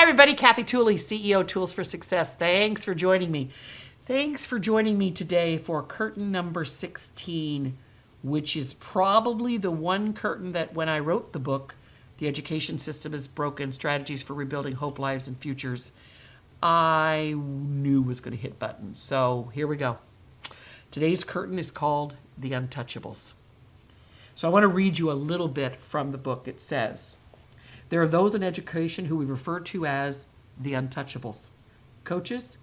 everybody. Kathy Tooley, CEO Tools for Success. Thanks for joining me. Thanks for joining me today for curtain number 16, which is probably the one curtain that when I wrote the book, The Education System is Broken, Strategies for Rebuilding Hope, Lives, and Futures, I knew was going to hit buttons. So here we go. Today's curtain is called The Untouchables. So I want to read you a little bit from the book. It says, there are those in education who we refer to as the untouchables. Coaches,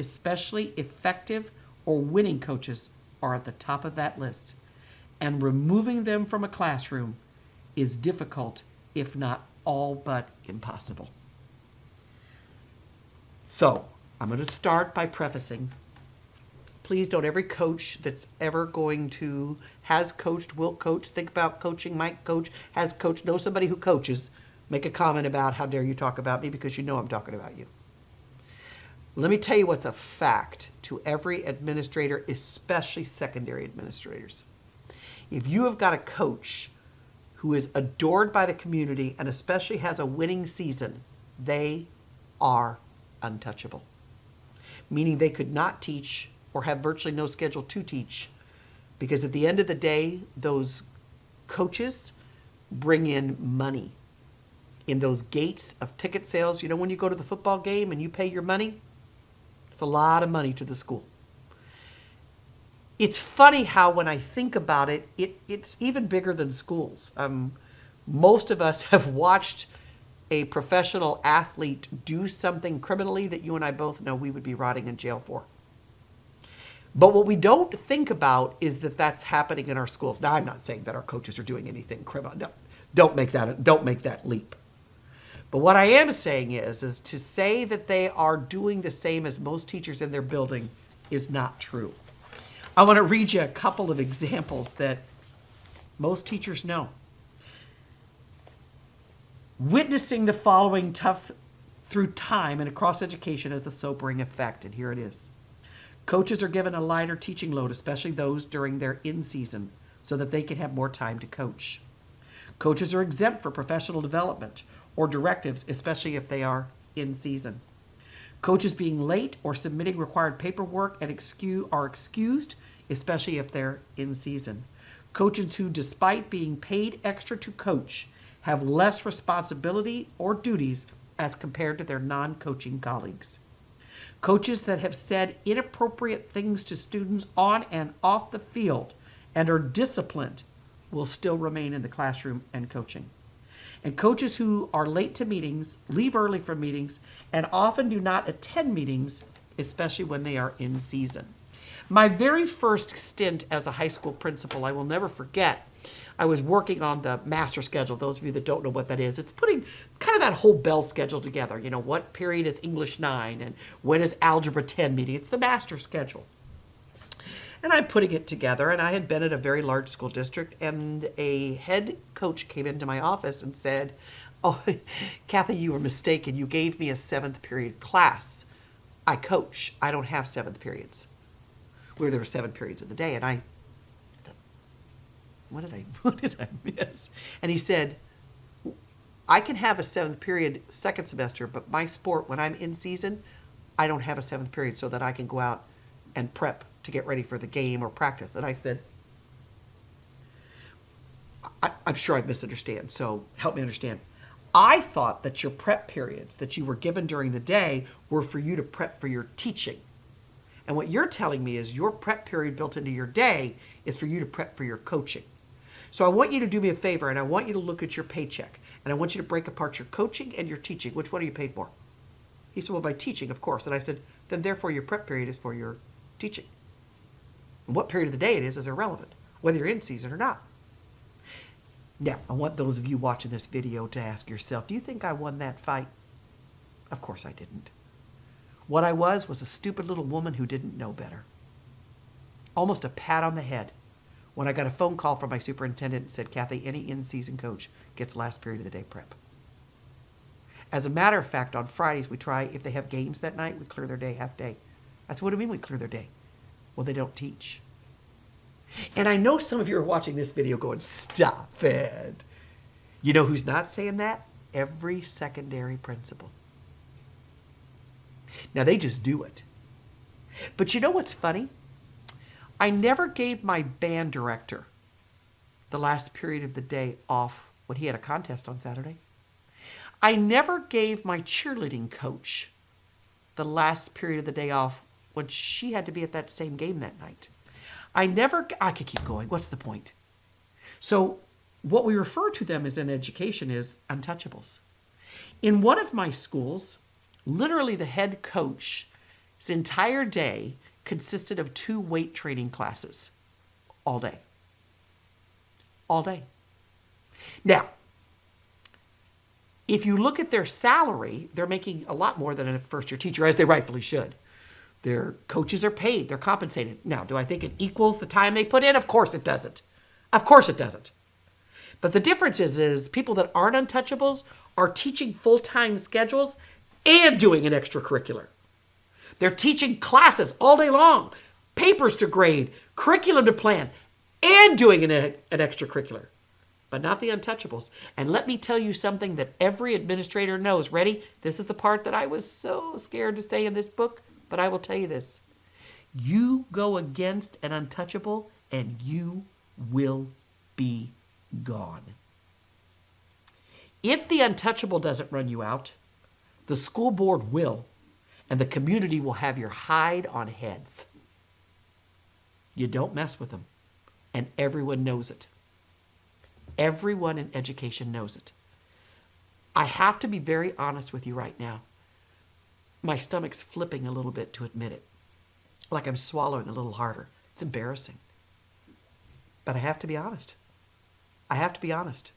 especially effective or winning coaches, are at the top of that list. And removing them from a classroom is difficult, if not all but impossible. So I'm going to start by prefacing. Please don't every coach that's ever going to, has coached, will coach, think about coaching, might coach, has coached, know somebody who coaches, make a comment about how dare you talk about me because you know I'm talking about you. Let me tell you what's a fact to every administrator, especially secondary administrators. If you have got a coach who is adored by the community and especially has a winning season, they are untouchable. Meaning they could not teach or have virtually no schedule to teach, because at the end of the day, those coaches bring in money. In those gates of ticket sales, you know, when you go to the football game and you pay your money, it's a lot of money to the school. It's funny how when I think about it, it's even bigger than schools. Most of us have watched a professional athlete do something criminally that you and I both know we would be rotting in jail for. But what we don't think about is that that's happening in our schools. Now, I'm not saying that our coaches are doing anything criminal. No, don't make that leap. But what I am saying is to say that they are doing the same as most teachers in their building is not true. I want to read you a couple of examples that most teachers know. Witnessing the following tough through time and across education has a sobering effect, and here it is. Coaches are given a lighter teaching load, especially those during their in-season, so that they can have more time to coach. Coaches are exempt for professional development or directives, especially if they are in season. Coaches being late or submitting required paperwork and are excused, especially if they're in season. Coaches who, despite being paid extra to coach, have less responsibility or duties as compared to their non-coaching colleagues. Coaches that have said inappropriate things to students on and off the field and are disciplined will still remain in the classroom and coaching. And coaches who are late to meetings, leave early from meetings, and often do not attend meetings, especially when they are in season. My very first stint as a high school principal, I will never forget. I was working on the master schedule. Those of you that don't know what that is, it's putting kind of that whole bell schedule together. You know, what period is English 9 and when is Algebra 10 meeting? It's the master schedule. And I'm putting it together, and I had been at a very large school district, and a head coach came into my office and said, oh, Kathy, you were mistaken. You gave me a 7th period class. I coach. I don't have 7th periods. Where there were 7 periods of the day, and I what did I miss? And he said, I can have a 7th period second semester, but my sport, when I'm in season, I don't have a 7th period so that I can go out and prep to get ready for the game or practice. And I said, I'm sure I misunderstand, so help me understand. I thought that your prep periods that you were given during the day were for you to prep for your teaching. And what you're telling me is your prep period built into your day is for you to prep for your coaching. So I want you to do me a favor, and I want you to look at your paycheck, and I want you to break apart your coaching and your teaching. Which one are you paid more? He said, well, by teaching, of course. And I said, then therefore your prep period is for your teaching. And what period of the day it is irrelevant, whether you're in season or not. Now, I want those of you watching this video to ask yourself, do you think I won that fight? Of course I didn't. What I was a stupid little woman who didn't know better. Almost a pat on the head when I got a phone call from my superintendent and said, Kathy, any in-season coach gets last period of the day prep. As a matter of fact, on Fridays we try, if they have games that night, we clear their day half day. I said, what do you mean we clear their day? Well, they don't teach. And I know some of you are watching this video going, stop it. You know who's not saying that? Every secondary principal. Now, they just do it. But you know what's funny? I never gave my band director the last period of the day off when he had a contest on Saturday. I never gave my cheerleading coach the last period of the day off when she had to be at that same game that night. I could keep going. What's the point? So what we refer to them as in education is untouchables. In one of my schools, literally the head coach's entire day consisted of 2 weight training classes all day. All day. Now, if you look at their salary, they're making a lot more than a first-year teacher, as they rightfully should. Their coaches are paid. They're compensated. Now, do I think it equals the time they put in? Of course it doesn't. Of course it doesn't. But the difference is people that aren't untouchables are teaching full-time schedules and doing an extracurricular. They're teaching classes all day long, papers to grade, curriculum to plan, and doing an extracurricular. But not the untouchables. And let me tell you something that every administrator knows. Ready? This is the part that I was so scared to say in this book, but I will tell you this. You go against an untouchable and you will be gone. If the untouchable doesn't run you out, the school board will, and the community will have your hide on heads. You don't mess with them, and everyone knows it. Everyone in education knows it. I have to be very honest with you right now. My stomach's flipping a little bit to admit it, like I'm swallowing a little harder. It's embarrassing. But I have to be honest. I have to be honest.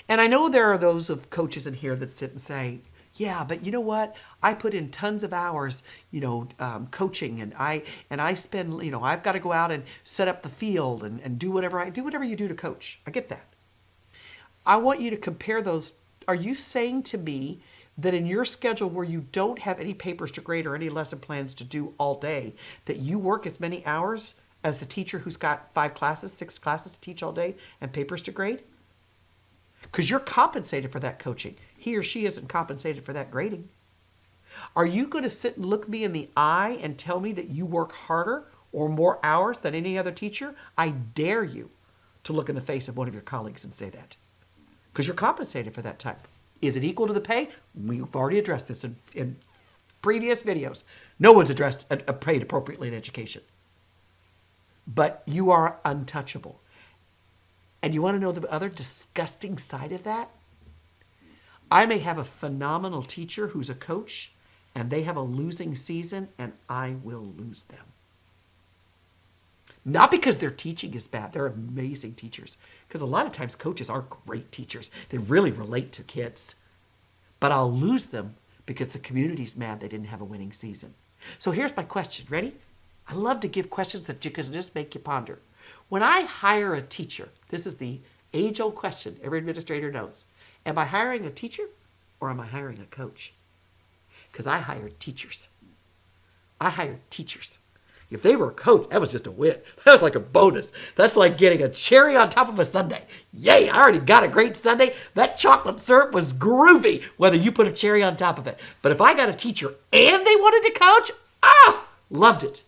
And I know there are those of coaches in here that sit and say, yeah, but you know what? I put in tons of hours, coaching, and I spend, I've got to go out and set up the field and do whatever you do to coach. I get that. I want you to compare those. Are you saying to me that in your schedule where you don't have any papers to grade or any lesson plans to do all day, that you work as many hours as the teacher who's got 5 classes, 6 classes to teach all day and papers to grade? Because you're compensated for that coaching. He or she isn't compensated for that grading. Are you going to sit and look me in the eye and tell me that you work harder or more hours than any other teacher? I dare you to look in the face of one of your colleagues and say that. Because you're compensated for that time. Is it equal to the pay? We've already addressed this in previous videos. No one's addressed paid appropriately in education. But you are untouchable. And you want to know the other disgusting side of that? I may have a phenomenal teacher who's a coach, and they have a losing season, and I will lose them. Not because their teaching is bad. They're amazing teachers. Because a lot of times coaches are great teachers. They really relate to kids. But I'll lose them because the community's mad they didn't have a winning season. So here's my question. Ready? I love to give questions that can just make you ponder. When I hire a teacher, this is the age-old question every administrator knows. Am I hiring a teacher or am I hiring a coach? Because I hired teachers. I hired teachers. If they were a coach, that was just a win. That was like a bonus. That's like getting a cherry on top of a sundae. Yay, I already got a great sundae. That chocolate syrup was groovy, whether you put a cherry on top of it. But if I got a teacher and they wanted to coach, loved it.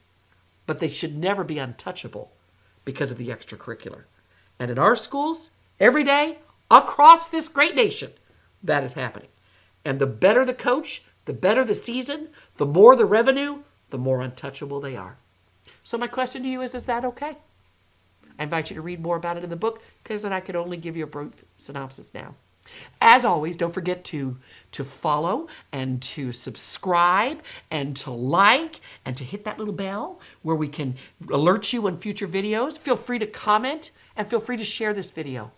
But they should never be untouchable because of the extracurricular. And in our schools, every day, across this great nation, that is happening. And the better the coach, the better the season, the more the revenue, the more untouchable they are. So my question to you is that okay? I invite you to read more about it in the book, because then I can only give you a brief synopsis now. As always, don't forget to follow and to subscribe and to like and to hit that little bell where we can alert you on future videos. Feel free to comment and feel free to share this video.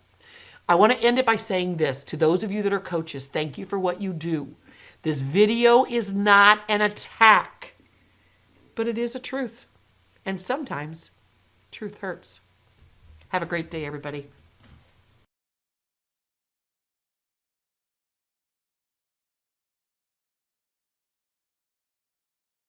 I want to end it by saying this. To those of you that are coaches, thank you for what you do. This video is not an attack, but it is a truth. And sometimes truth hurts. Have a great day, everybody.